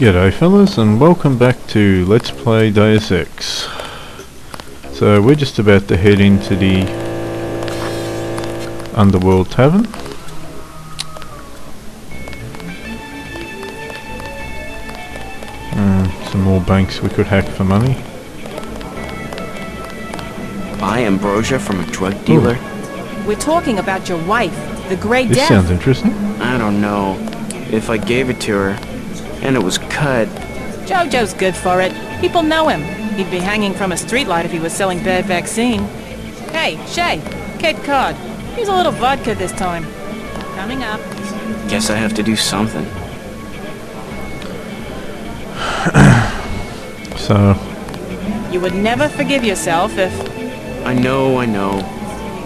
G'day fellas, and welcome back to Let's Play Deus Ex. So we're just about to head into the Underworld Tavern. Some more banks we could hack for money. Buy ambrosia from a drug dealer? Ooh. We're talking about your wife, the Grey Death. This sounds interesting. I don't know. If I gave it to her, and it was cut... Jojo's good for it. People know him. He'd be hanging from a streetlight if he was selling bad vaccine. Hey, Shay, Cape Cod. Here's a little vodka this time. Coming up. Guess I have to do something. So... You would never forgive yourself if... I know.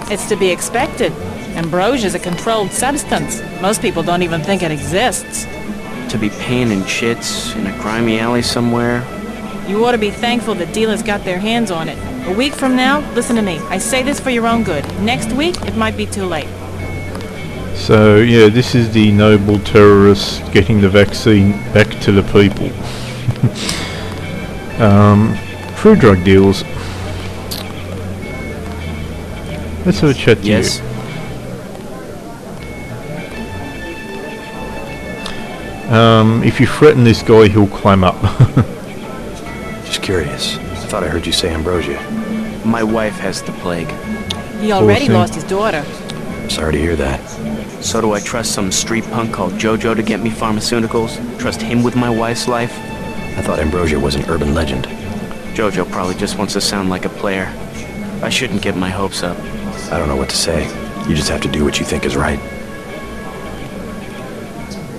It's to be expected. Ambrosia's a controlled substance. Most people don't even think it exists. To be paying in chits in a grimy alley somewhere. You ought to be thankful the dealers got their hands on it. A week from now, listen to me. I say this for your own good. Next week, it might be too late. So yeah, this is the noble terrorists getting the vaccine back to the people. Through drug deals. Let's have a chat to Yes. you. If you threaten this guy, he'll climb up. Just curious. I thought I heard you say ambrosia. My wife has the plague. He already thing. lost his daughter. Sorry to hear that. So do I trust some street punk called Jojo to get me pharmaceuticals? Trust him with my wife's life? I thought ambrosia was an urban legend. Jojo probably just wants to sound like a player. I shouldn't get my hopes up. I don't know what to say. You just have to do what you think is right.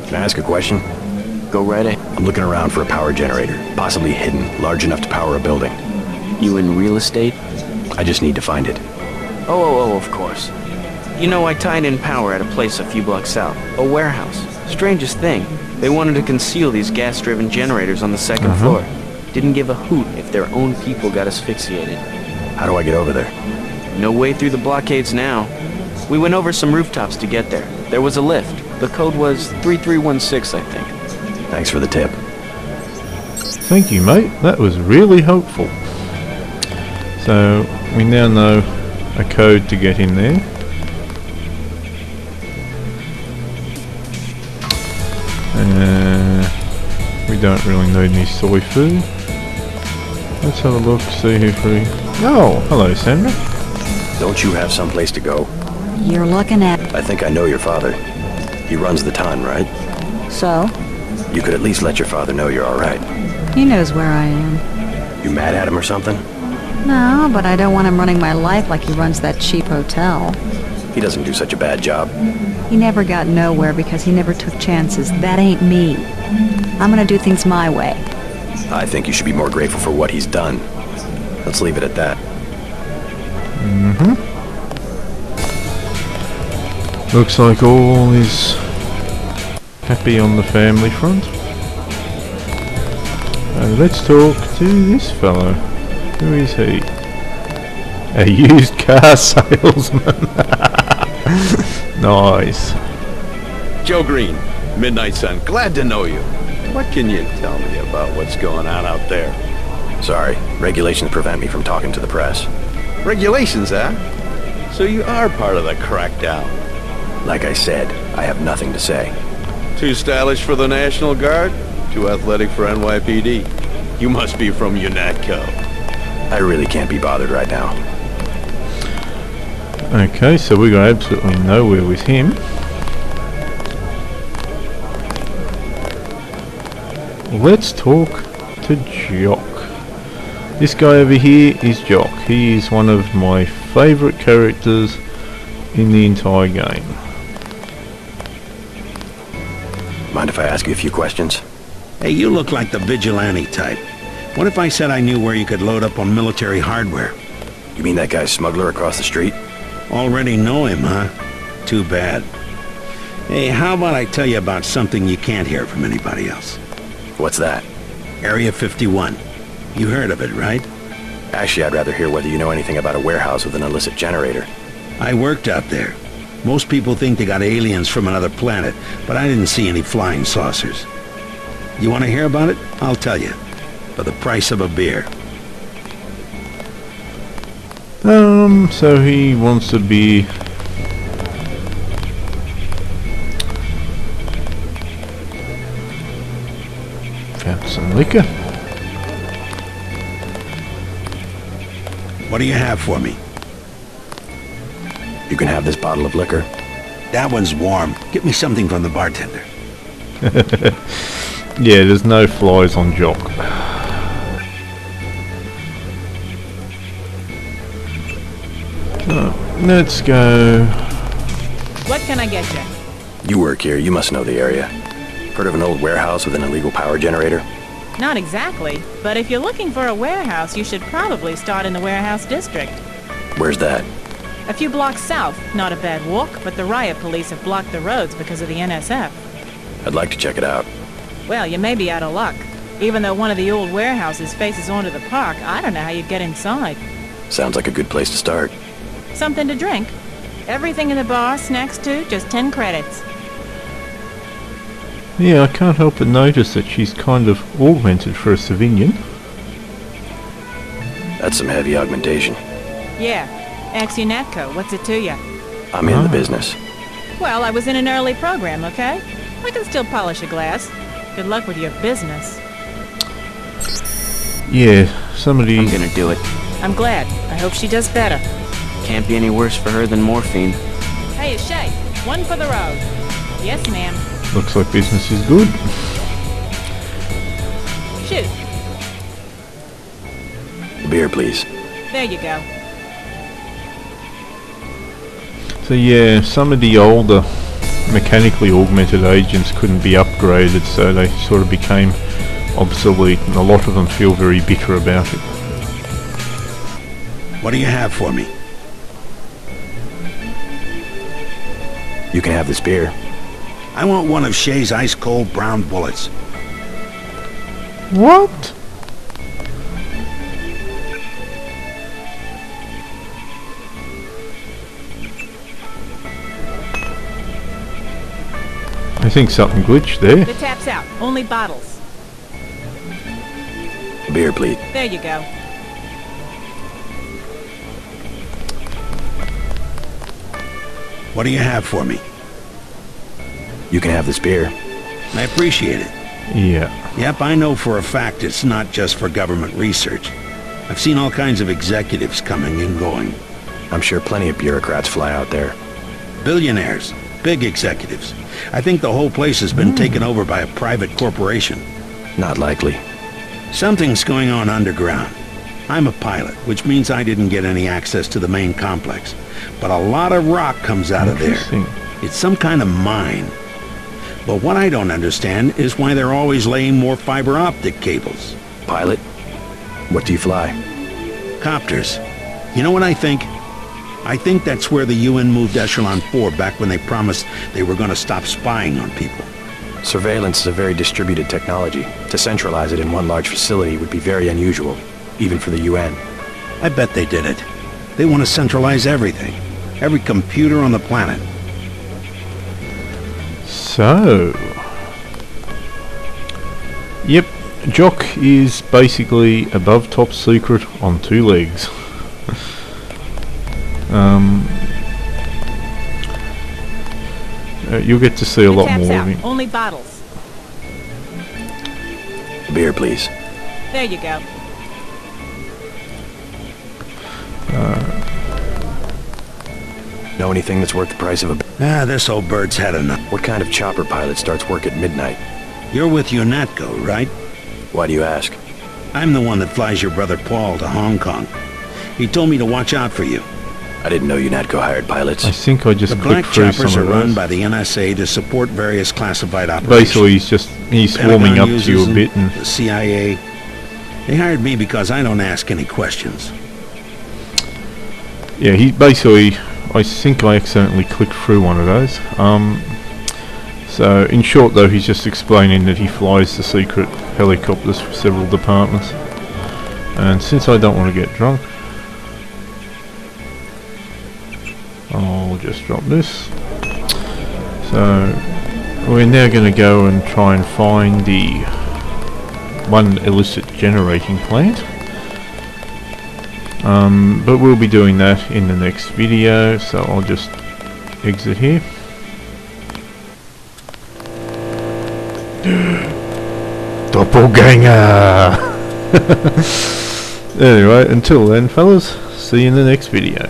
Can I ask a question? Go right ahead. I'm looking around for a power generator, possibly hidden, large enough to power a building. You in real estate? I just need to find it. Oh, of course. You know, I tied in power at a place a few blocks south. A warehouse. Strangest thing. They wanted to conceal these gas-driven generators on the second floor. Didn't give a hoot if their own people got asphyxiated. How do I get over there? No way through the blockades now. We went over some rooftops to get there. There was a lift. The code was 3316, I think. Thanks for the tip. Thank you, mate. That was really helpful. So, we now know a code to get in there. We don't really need any soy food. Let's have a look, see who free. Oh, hello, Sandra. Don't you have someplace to go? You're looking at... I think I know your father. He runs the ton, right? So? You could at least let your father know you're alright. He knows where I am. You mad at him or something? No, but I don't want him running my life like he runs that cheap hotel. He doesn't do such a bad job. He never got nowhere because he never took chances. That ain't me. I'm gonna do things my way. I think you should be more grateful for what he's done. Let's leave it at that. Looks like all is happy on the family front. Let's talk to this fellow. Who is he? A used car salesman. Nice. Joe Green, Midnight Sun. Glad to know you. What can you tell me about what's going on out there? Sorry, regulations prevent me from talking to the press. Regulations, huh? So you are part of the crackdown. Like I said, I have nothing to say. Too stylish for the National Guard? Too athletic for NYPD? You must be from UNATCO. I really can't be bothered right now. Okay, so we got absolutely nowhere with him. Let's talk to Jock. This guy over here is Jock. He is one of my favourite characters in the entire game. Mind if I ask you a few questions? Hey, you look like the vigilante type. What if I said I knew where you could load up on military hardware? You mean that guy smuggler across the street? Already know him, huh? Too bad. Hey, how about I tell you about something you can't hear from anybody else? What's that? Area 51. You heard of it, right? Actually, I'd rather hear whether you know anything about a warehouse with an illicit generator. I worked out there. Most people think they got aliens from another planet, but I didn't see any flying saucers. You want to hear about it? I'll tell you. For the price of a beer. So he wants to be... Found some liquor. What do you have for me? You can have this bottle of liquor. That one's warm. Get me something from the bartender. Yeah, there's no flies on Jock. Let's go. What can I get you? You work here, you must know the area. Heard of an old warehouse with an illegal power generator? Not exactly, but if you're looking for a warehouse, you should probably start in the warehouse district. Where's that? A few blocks south. Not a bad walk, but the riot police have blocked the roads because of the NSF. I'd like to check it out. Well, you may be out of luck. Even though one of the old warehouses faces onto the park, I don't know how you'd get inside. Sounds like a good place to start. Something to drink? Everything in the bar, snacks too, just 10 credits. Yeah, I can't help but notice that she's kind of augmented for a civilian. That's some heavy augmentation. Yeah. Ask your Natco, what's it to you? I'm in the business. Well, I was in an early program, okay? I can still polish a glass. Good luck with your business. Yeah, somebody... I'm gonna do it. I'm glad. I hope she does better. Can't be any worse for her than morphine. Hey, Shay, one for the road. Yes, ma'am. Looks like business is good. Shoot. Beer, please. There you go. So yeah, some of the older mechanically augmented agents couldn't be upgraded, so they sort of became obsolete, and a lot of them feel very bitter about it. What do you have for me? You can have this beer. I want one of Shay's ice-cold brown bullets. What? I think something glitched there. The tap's out. Only bottles. Beer, please. There you go. What do you have for me? You can have this beer. I appreciate it. Yeah. Yep, I know for a fact it's not just for government research. I've seen all kinds of executives coming and going. I'm sure plenty of bureaucrats fly out there. Billionaires. Big executives. I think the whole place has been taken over by a private corporation. Not likely. Something's going on underground. I'm a pilot, which means I didn't get any access to the main complex. But a lot of rock comes out of there. Interesting. It's some kind of mine. But what I don't understand is why they're always laying more fiber optic cables. Pilot? What do you fly? Copters. You know what I think? I think that's where the UN moved Echelon 4 back when they promised they were going to stop spying on people. Surveillance is a very distributed technology. To centralize it in one large facility would be very unusual, even for the UN. I bet they did it. They want to centralize everything. Every computer on the planet. So... Yep, Jock is basically above top secret on two legs. You'll get to see a lot more of him. Only bottles. Beer, please. There you go. Know anything that's worth the price of a beer? This old bird's had enough. What kind of chopper pilot starts work at midnight? You're with UNATCO, right? Why do you ask? I'm the one that flies your brother Paul to Hong Kong. He told me to watch out for you. I didn't know UNATCO hired pilots. I think I just The black clicked through choppers some are of run those. by the NSA to support various classified operations. Basically, he's warming up to you a Pentagon bit, uses and them, the CIA. They hired me because I don't ask any questions. yeah, he basically. I think I accidentally clicked through one of those. So in short, though, he's just explaining that he flies the secret helicopters for several departments. And since I don't want to get drunk, I'll just drop this. So we're now going to go and try and find the one illicit generating plant. But we'll be doing that in the next video, so I'll just exit here. Doppelganger! Anyway, until then fellas, see you in the next video.